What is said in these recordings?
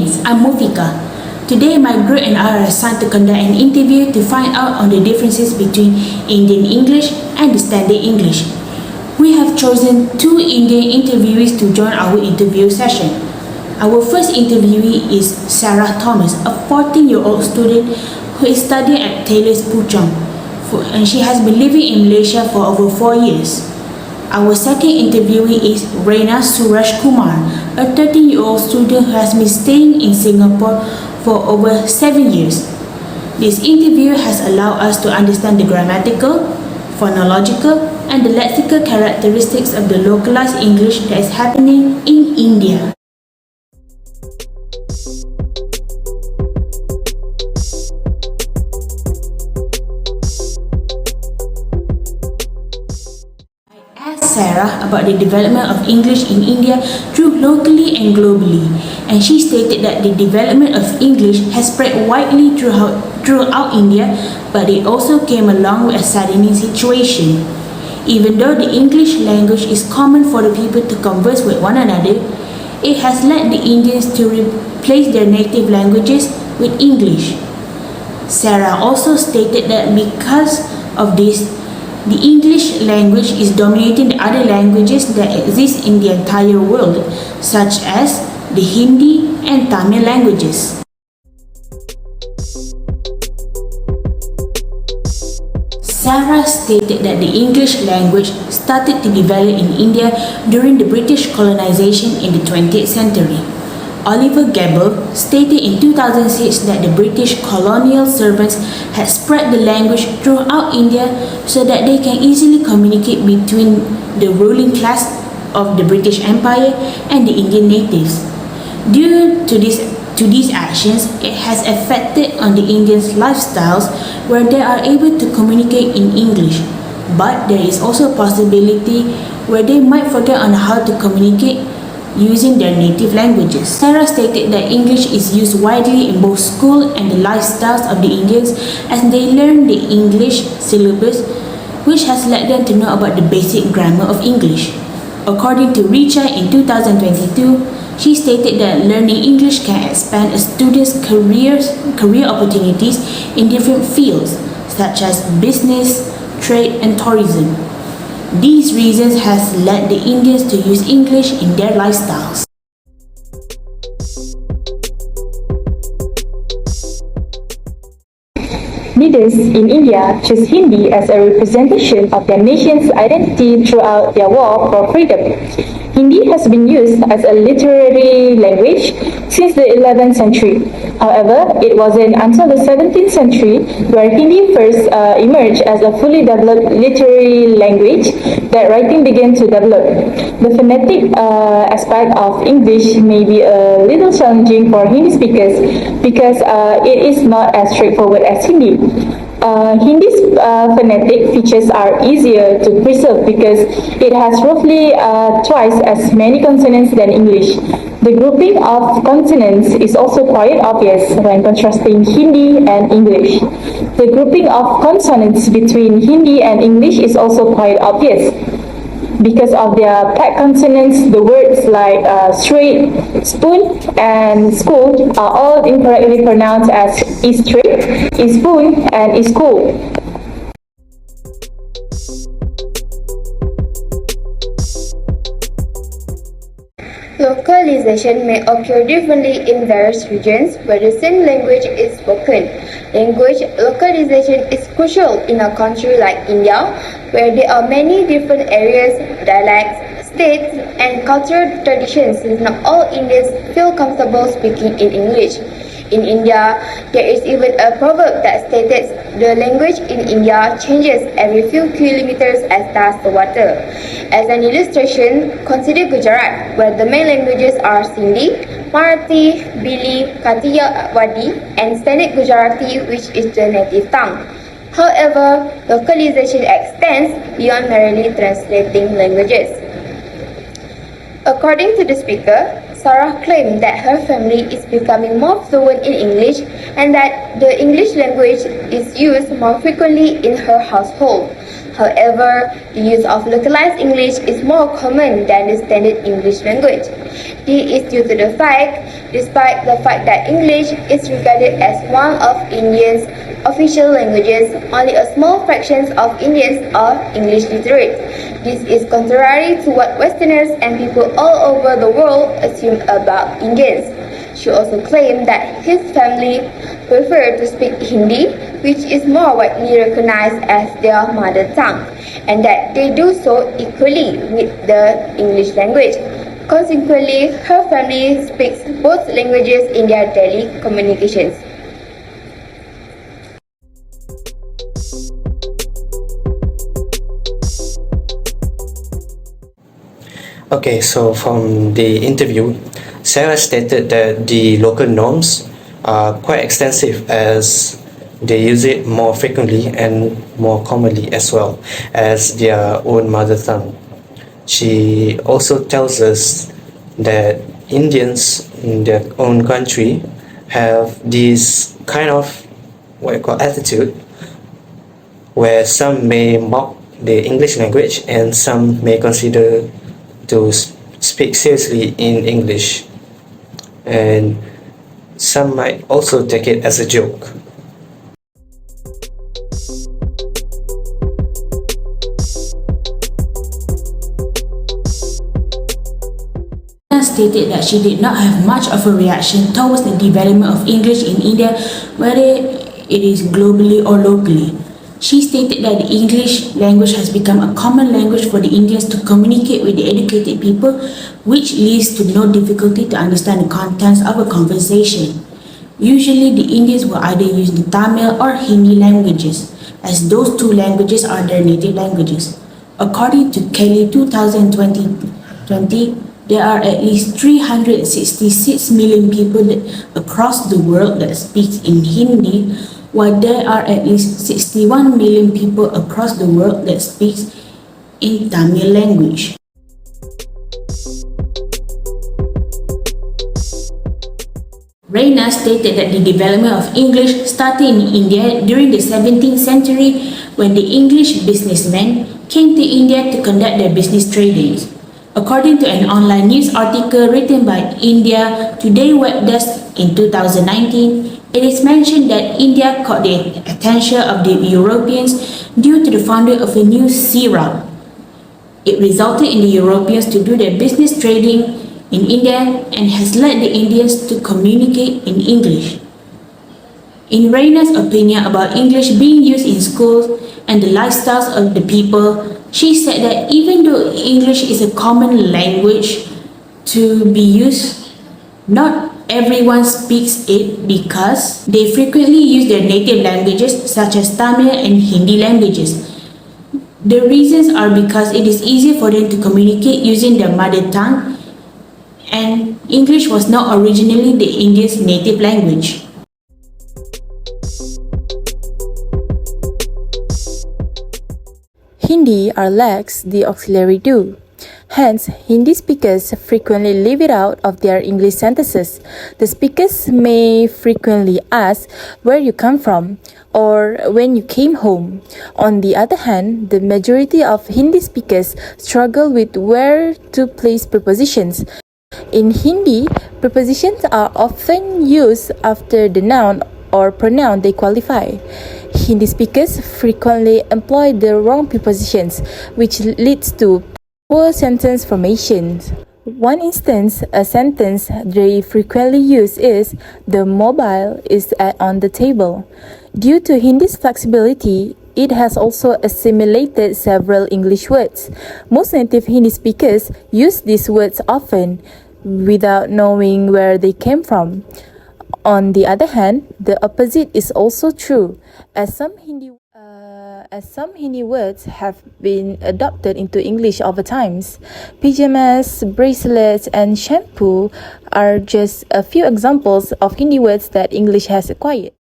Varieties. I'm Murfiqah. Today, my group and I are assigned to conduct an interview to find out on the differences between Indian English and the Standard English. We have chosen two Indian interviewees to join our interview session. Our first interviewee is Sarah Thomas, a 14-year-old student who is studying at Taylor's Puchong, and she has been living in Malaysia for over 4 years. Our second interviewee is Reina Suraj Kumar, a 13-year-old student who has been staying in Singapore for over 7 years. This interview has allowed us to understand the grammatical, phonological, and the lexical characteristics of the localized English that is happening in India. Sarah about the development of English in India through locally and globally, and she stated that the development of English has spread widely throughout India, but it also came along with a saddening situation. Even though the English language is common for the people to converse with one another, it has led the Indians to replace their native languages with English. Sarah also stated that because of this, the English language is dominating the other languages that exist in the entire world, such as the Hindi and Tamil languages. Sarah stated that the English language started to develop in India during the British colonization in the 20th century. Oliver Gable stated in 2006 that the British colonial servants had spread the language throughout India so that they can easily communicate between the ruling class of the British Empire and the Indian natives. Due to these actions, it has affected on the Indians' lifestyles where they are able to communicate in English, but there is also a possibility where they might forget on how to communicate using their native languages. Sarah stated that English is used widely in both school and the lifestyles of the Indians as they learn the English syllabus, which has led them to know about the basic grammar of English. According to Richa in 2022, she stated that learning English can expand a student's career opportunities in different fields such as business, trade, and tourism. These reasons has led the Indians to use English in their lifestyles. Leaders in India choose Hindi as a representation of their nation's identity throughout their war for freedom. Hindi has been used as a literary language since the 11th century. However, it wasn't until the 17th century where Hindi first emerged as a fully developed literary language that writing began to develop. The phonetic aspect of English may be a little challenging for Hindi speakers because it is not as straightforward as Hindi. Hindi's phonetic features are easier to preserve because it has roughly twice as many consonants than English. The grouping of consonants is also quite obvious when contrasting Hindi and English. The grouping of consonants between Hindi and English is also quite obvious. Because of their packed consonants, the words like straight, spoon, and school are all incorrectly pronounced as is straight, is spoon, and is school. Localization may occur differently in various regions where the same language is spoken. Language localization is crucial in a country like India, where there are many different areas, dialects, states, and cultural traditions, since not all Indians feel comfortable speaking in English. In India, there is even a proverb that states the language in India changes every few kilometers as does the water. As an illustration, consider Gujarat, where the main languages are Sindhi, Marathi, Bili, Kathiawadi, and Standard Gujarati, which is the native tongue. However, localization extends beyond merely translating languages. According to the speaker, Sarah claimed that her family is becoming more fluent in English and that the English language is used more frequently in her household. However, the use of localized English is more common than the standard English language. This is due to the fact, despite the fact that English is regarded as one of India's official languages, only a small fraction of Indians are English literate. This is contrary to what Westerners and people all over the world assume about Indians. She also claimed that his family prefer to speak Hindi, which is more widely recognized as their mother tongue, and that they do so equally with the English language. Consequently, her family speaks both languages in their daily communications. Okay, so from the interview, Sarah stated that the local norms are quite extensive as they use it more frequently and more commonly as well as their own mother tongue. She also tells us that Indians in their own country have this kind of what I call attitude where some may mock the English language and some may consider to speak seriously in English, and some might also take it as a joke. Stated that she did not have much of a reaction towards the development of English in India, whether it is globally or locally. She stated that the English language has become a common language for the Indians to communicate with the educated people, which leads to no difficulty to understand the contents of a conversation. Usually, the Indians will either use the Tamil or Hindi languages, as those two languages are their native languages. According to Kelly 2020, there are at least 366 million people across the world that speak in Hindi, while there are at least 61 million people across the world that speak in Tamil language. Reina stated that the development of English started in India during the 17th century when the English businessmen came to India to conduct their business tradings. According to an online news article written by India Today web desk in 2019, it is mentioned that India caught the attention of the Europeans due to the founding of a new sea route. It resulted in the Europeans to do their business trading in India and has led the Indians to communicate in English. In Reina's opinion about English being used in schools and the lifestyles of the people, she said that even though English is a common language to be used, not everyone speaks it because they frequently use their native languages such as Tamil and Hindi languages. The reasons are because it is easier for them to communicate using their mother tongue, and English was not originally the Indians' native language. Hindi or lacks the auxiliary do. Hence, Hindi speakers frequently leave it out of their English sentences. The speakers may frequently ask where you come from or when you came home. On the other hand, the majority of Hindi speakers struggle with where to place prepositions. In Hindi, prepositions are often used after the noun or pronoun they qualify. Hindi speakers frequently employ the wrong prepositions, which leads to poor sentence formation. One instance, a sentence they frequently use is, "The mobile is on the table." Due to Hindi's flexibility, it has also assimilated several English words. Most native Hindi speakers use these words often, without knowing where they came from. On the other hand, the opposite is also true, as some Hindi words have been adopted into English over times. Pyjamas, bracelets, and shampoo are just a few examples of Hindi words that English has acquired.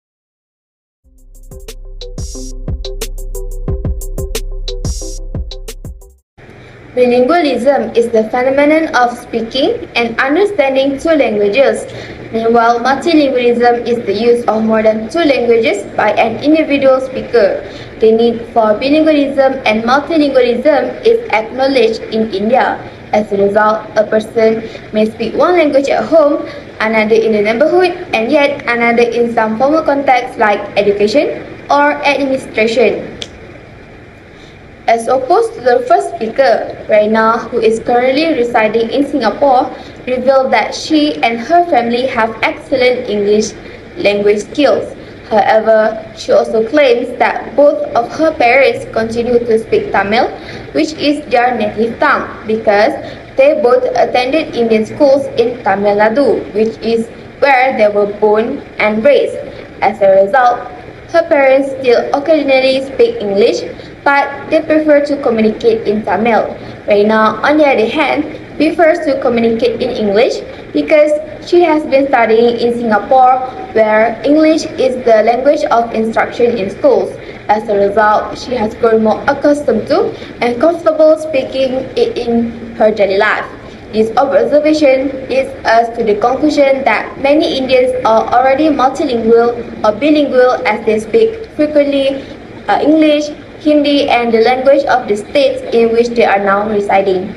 Bilingualism is the phenomenon of speaking and understanding two languages. Meanwhile, multilingualism is the use of more than two languages by an individual speaker. The need for bilingualism and multilingualism is acknowledged in India. As a result, a person may speak one language at home, another in the neighborhood, and yet another in some formal contexts like education or administration. As opposed to the first speaker, Raina, who is currently residing in Singapore, revealed that she and her family have excellent English language skills. However, she also claims that both of her parents continue to speak Tamil, which is their native tongue, because they both attended Indian schools in Tamil Nadu, which is where they were born and raised. As a result, her parents still occasionally speak English, but they prefer to communicate in Tamil. Reina, on the other hand, prefers to communicate in English because she has been studying in Singapore, where English is the language of instruction in schools. As a result, she has grown more accustomed to and comfortable speaking it in her daily life. This observation leads us to the conclusion that many Indians are already multilingual or bilingual as they speak frequently English, Hindi, and the language of the states in which they are now residing.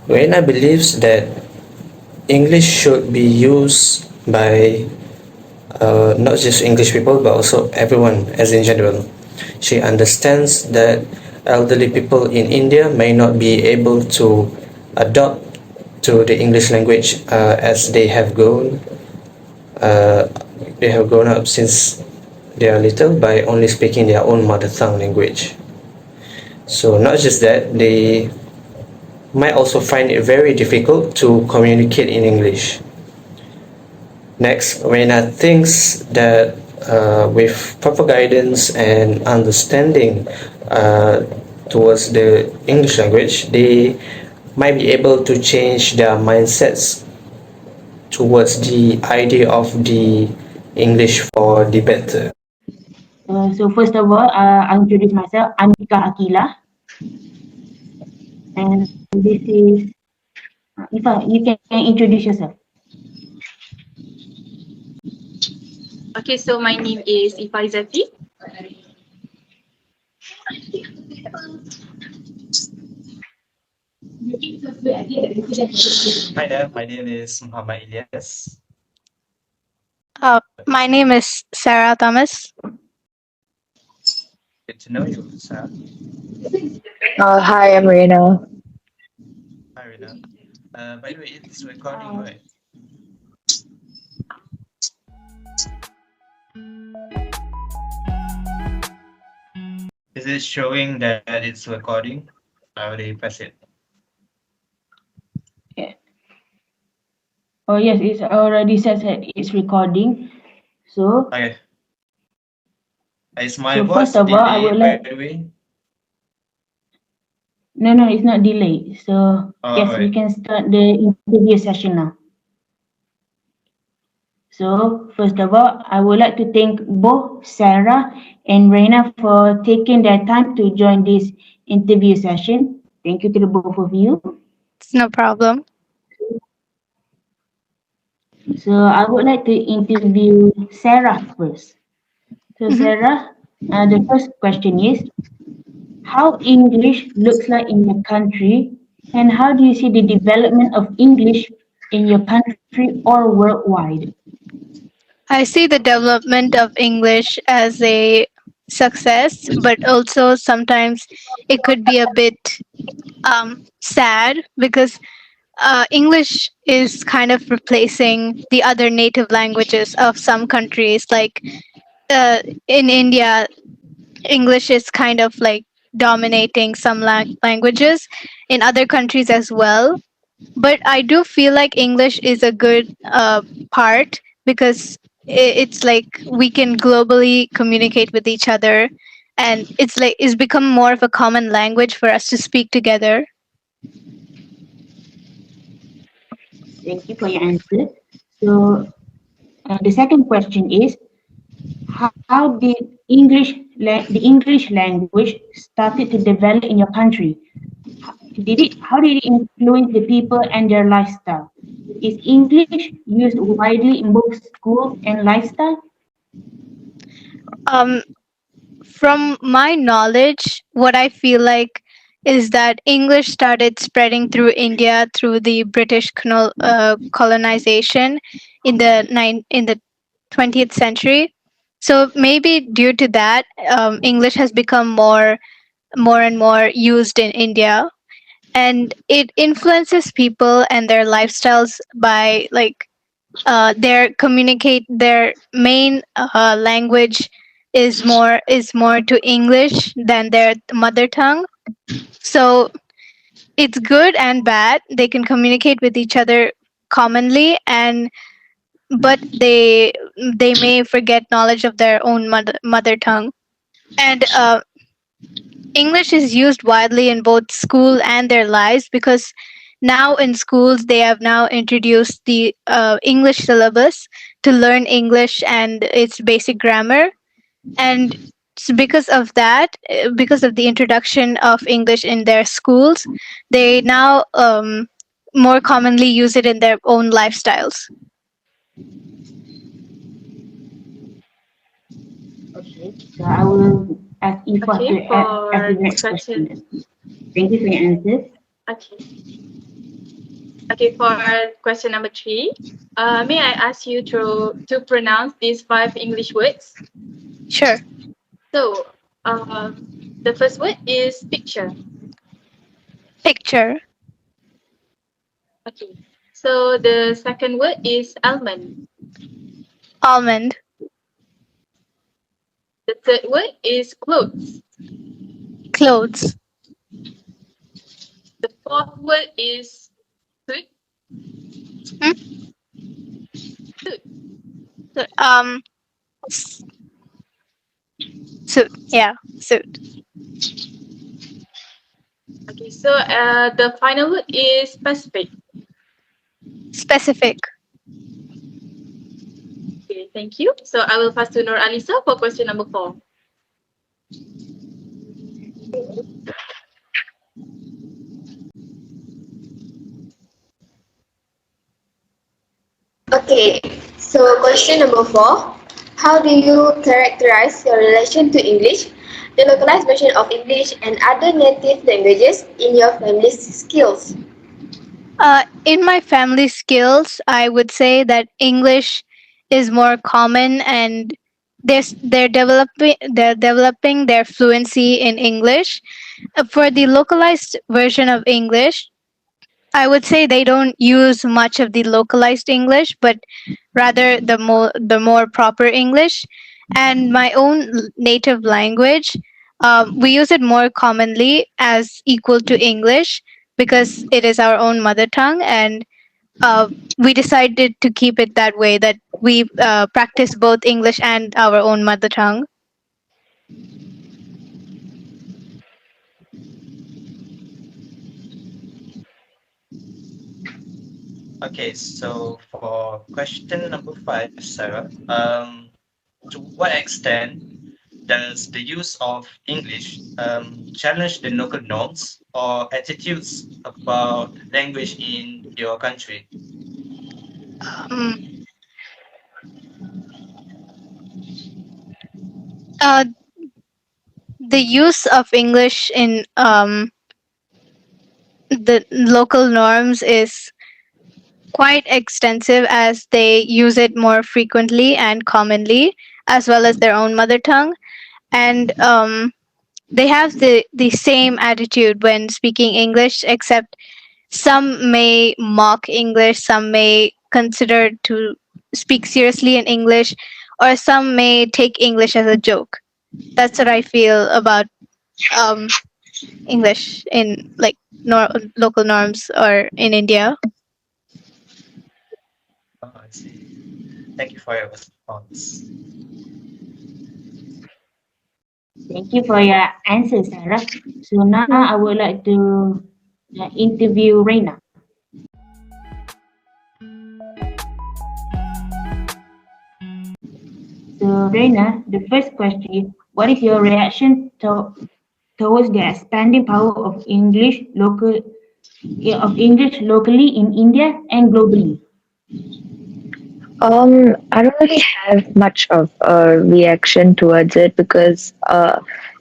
Reina believes that English should be used by not just English people but also everyone as in general. She understands that elderly people in India may not be able to adopt to the English language as they have grown up since they are little by only speaking their own mother tongue language. So not just that, they might also find it very difficult to communicate in English. Next, Reina thinks that with proper guidance and understanding towards the English language, they might be able to change their mindsets towards the idea of the English for the better. So first of all, I'll introduce myself. I'm Aqilah, and this is Iffah. You can introduce yourself. Okay, so my name is Iffah Izzati. Hi there, my name is Muhammad Ilyas. My name is Sarah Thomas. Good to know you, Sarah. Hi, I'm Reina. Hi, Rina. By the way, it's recording, right? Is it showing that it's recording? I already press it. Oh yes, it's already says that it's recording. So Okay. Is my So voice first of all, I would delayed, like- by the way? no, it's not delayed. So yes, we Alright. can start the interview session now. So first of all, I would like to thank both Sarah and Reina for taking their time to join this interview session. Thank you to the both of you. It's no problem. So I would like to interview Sarah first. So Sarah, the first question is, how English looks like in your country, and how do you see the development of English in your country or worldwide? I see the development of English as a success, but also sometimes it could be a bit sad because English is kind of replacing the other native languages of some countries. Like in India, English is kind of like dominating some languages in other countries as well. But I do feel like English is a good part because it's like we can globally communicate with each other, and it's become more of a common language for us to speak together. Thank you for your answer. So the second question is, how did the English language started to develop in your country? How did it influence the people and their lifestyle? Is English used widely in both school and lifestyle? Um, from my knowledge, what I feel like is that English started spreading through India through the British colonization in the 20th century. So maybe due to that, English has become more and more used in India, and it influences people and their lifestyles by like their main language is more to English than their mother tongue. So it's good and bad. They can communicate with each other commonly, and but they may forget knowledge of their own mother tongue. And English is used widely in both school and their lives, because now in schools they have now introduced the English syllabus to learn English and its basic grammar. And because of that, because of the introduction of English in their schools, they now more commonly use it in their own lifestyles. Okay, so I will ask Iffah to Okay, ask the for next question. question. Thank you for your answers. Okay. Okay, for question number 3, may I ask you to pronounce these 5 English words? Sure. So, the first word is picture. Picture. Okay. So the second word is almond. Almond. The third word is clothes. Clothes. The fourth word is suit. Hmm? Suit. Um, s- suit. Yeah, suit. Okay. So the final word is specific. Specific. Okay. Thank you. So I will pass to Nur Alisa for question number 4. Okay, so question number 4. How do you characterize your relation to English, the localized version of English, and other native languages in your family's skills? In my family skills, I would say that English is more common, and they're developing their fluency in English. For the localized version of English, I would say they don't use much of the localized English, but rather the more proper English. And my own native language, we use it more commonly as equal to English because it is our own mother tongue, and uh, we decided to keep it that way, that we practice both English and our own mother tongue. Okay, so for question number 5, Sarah, to what extent does the use of English challenge the local norms or attitudes about language in your country? Um, uh, the use of English in the local norms is quite extensive, as they use it more frequently and commonly, as well as their own mother tongue. And they have the same attitude when speaking English, except some may mock English, some may consider to speak seriously in English, or some may take English as a joke. That's what I feel about um, English in like local norms or in India. Oh, I see. Thank you for your response. Thank you for your answer, Sarah. So now I would like to interview Reina. So Reina, the first question is, what is your reaction towards the expanding power of English locally in India and globally? I don't really have much of a reaction towards it because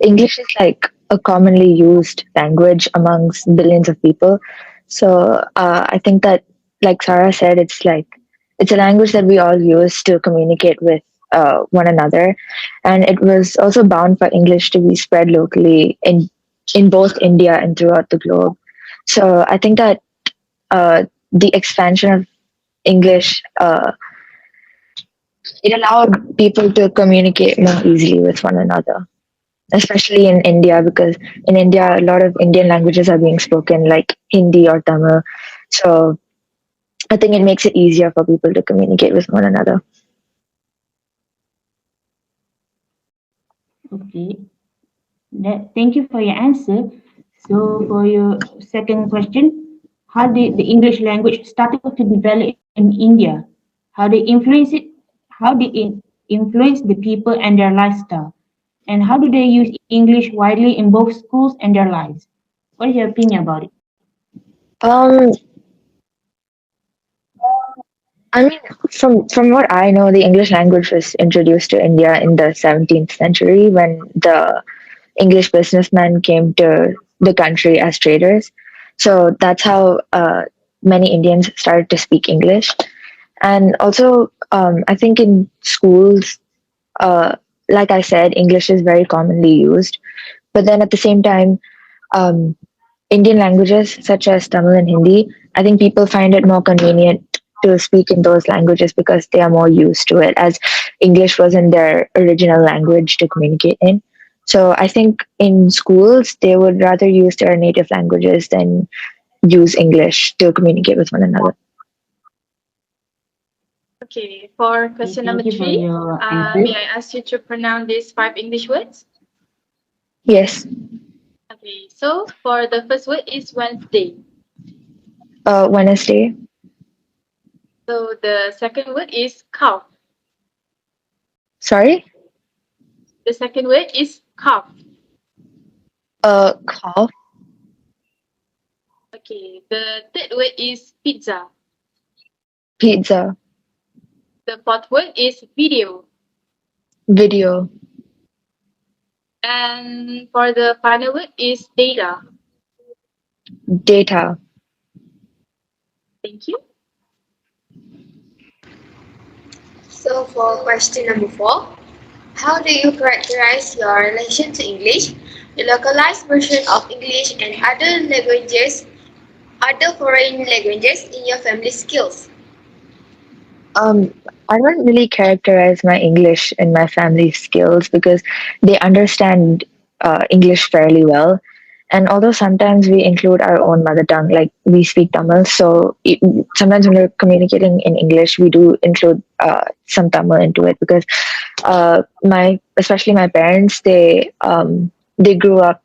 English is like a commonly used language amongst billions of people. So I think that, like Sarah said, it's a language that we all use to communicate with one another, and it was also bound for English to be spread locally in both India and throughout the globe. So I think that the expansion of English. It allowed people to communicate more easily with one another, especially in India, because in India, a lot of Indian languages are being spoken, like Hindi or Tamil. So I think it makes it easier for people to communicate with one another. Okay. Thank you for your answer. So for your second question, how did the English language started to develop in India? How they influence it? How did it influence the people and their lifestyle? And how do they use English widely in both schools and their lives? What is your opinion about it? Um, I mean, from what I know, the English language was introduced to India in the 17th century when the English businessmen came to the country as traders. So that's how many Indians started to speak English. And also, I think in schools, uh, like I said, English is very commonly used. But then at the same time, um, Indian languages such as Tamil and Hindi, I think people find it more convenient to speak in those languages because they are more used to it, as English wasn't their original language to communicate in. So I think in schools, they would rather use their native languages than use English to communicate with one another. Okay, for Okay, question thank number you for three, your may answer. I ask you to pronounce these five English words? Yes, Okay, so for the first word is Wednesday. Wednesday, So the second word is cough. sorry, The second word is cough. cough, Okay, the third word is pizza. pizza, The fourth word is video. video, And for the final word is data. data. Thank you. So for question number 4, how do you characterize your relation to English, the localized version of English and other foreign languages in your family skills? Um, I don't really characterize my English and my family skills because they understand English fairly well. And although sometimes we include our own mother tongue, like we speak Tamil, so sometimes when we're communicating in English, we do include some Tamil into it because especially my parents, they grew up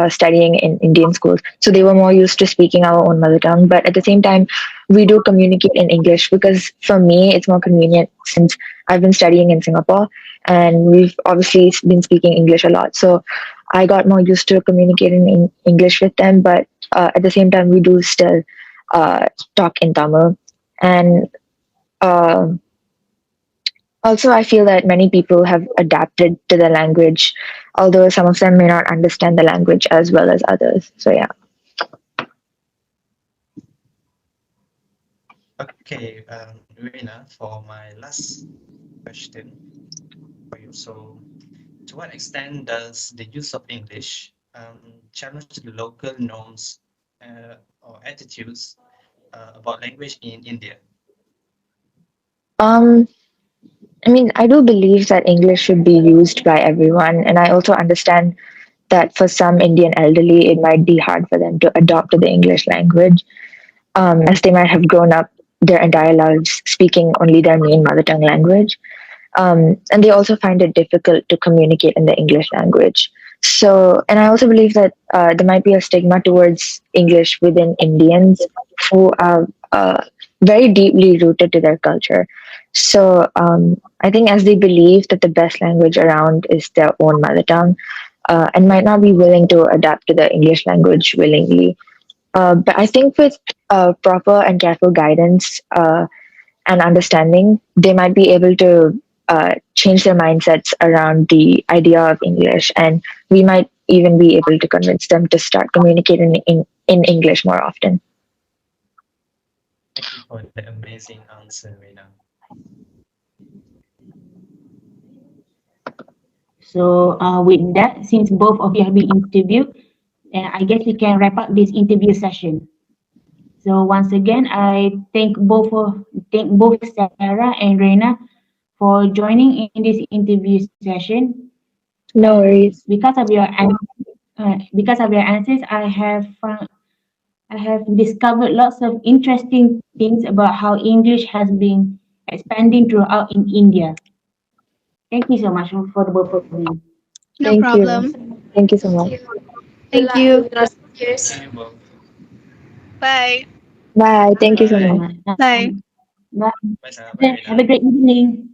studying in Indian schools, so they were more used to speaking our own mother tongue. But at the same time, we do communicate in English because for me it's more convenient since I've been studying in Singapore and we've obviously been speaking English a lot. So I got more used to communicating in English with them, but at the same time we do still talk in Tamil. And uh, also, I feel that many people have adapted to the language, although some of them may not understand the language as well as others. So yeah. Okay, Rina, for my last question for you. So, to what extent does the use of English challenge the local norms or attitudes about language in India? Um, I mean, I do believe that English should be used by everyone, and I also understand that for some Indian elderly, it might be hard for them to adopt to the English language, as they might have grown up their entire lives speaking only their main mother tongue language. And they also find it difficult to communicate in the English language. So, and I also believe that there might be a stigma towards English within Indians who are very deeply rooted to their culture. So, I think as they believe that the best language around is their own mother tongue, and might not be willing to adapt to the English language willingly. But I think with proper and careful guidance, and understanding, they might be able to change their mindsets around the idea of English, and we might even be able to convince them to start communicating in English more often. Thank you for the amazing answer, Reina. So with that, since both of you have been interviewed, I guess we can wrap up this interview session. So once again, I thank both Sarah and Reina for joining in this interview session. No worries. Because of your answers, I have discovered lots of interesting things about how English has been expanding throughout in India. Thank you so much for the both of you. No Thank you. problem. Thank you so much. Thank you. Thank you both. Bye. Bye. Thank you Thank so you so much. Bye. much. Bye. Bye. Bye, Sarah. Bye, Have Reina. a great evening.